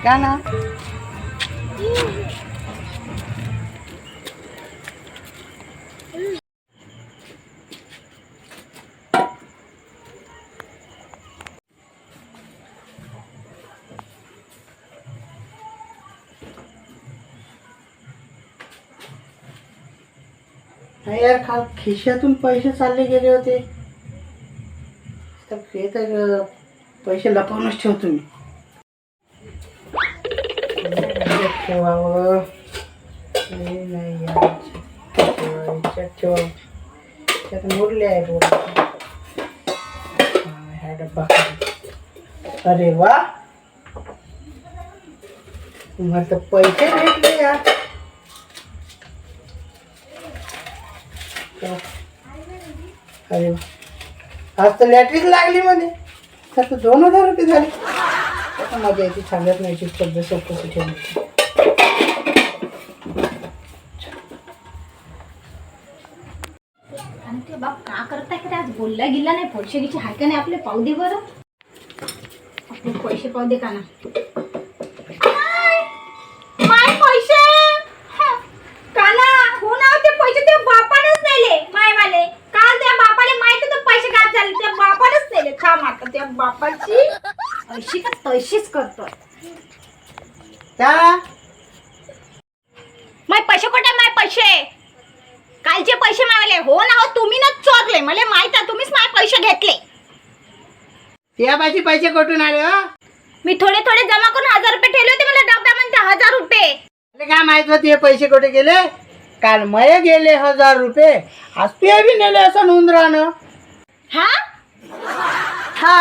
का ना नाही यार, काल खिशातून पैसे चालले गेले होते. तर ते तर पैसे लपवूनच ठेवतो मी. ठेवावं नाही याच्यात ठेवावं. त्यात मुरले आहे हा डब्बा. अरे वा, तुम्हाला तर पैसे भेटले यार. अरे वा, आज तर लॅटरीच लागली मध्ये. तर 2000 रुपये झाले. मजा येते, सांगत नाही शब्द सोपं ठेवली. आणि ते बाप का करताय की आज बोलला गेला नाही. पैसे गिचे हाय का नाही आपले? पाहू दे बरं, आपले पैसे पाहू दे का ना. माय पैसे काना हो ना, ते पैसे त्या बापानेच नेले मायवाले. काल त्या बापाले माहिती तर पैसे काय झाले, त्या बापानेच नेले. थांब आता त्या बापाची अशी का तशीच करतोय. माय पैसे कुठे? माय पैसे कालचे पैसे मागले हो ना. हो तुम्ही ना चोरले, मला माहित आहे. तुम्हीच माझे पैसे घेतले. त्या बाजी पैसे कुठून आले हो? मी थोडे थोडे जमा करून 1000 रुपये ठेवले होते. मला डब्यामध्ये 1000 रुपये. काय माहित होते हे पैसे कुठे गेले? काल मये गेले 1000 रुपये. आज ते बी नेले असं उंदरानं. हा हा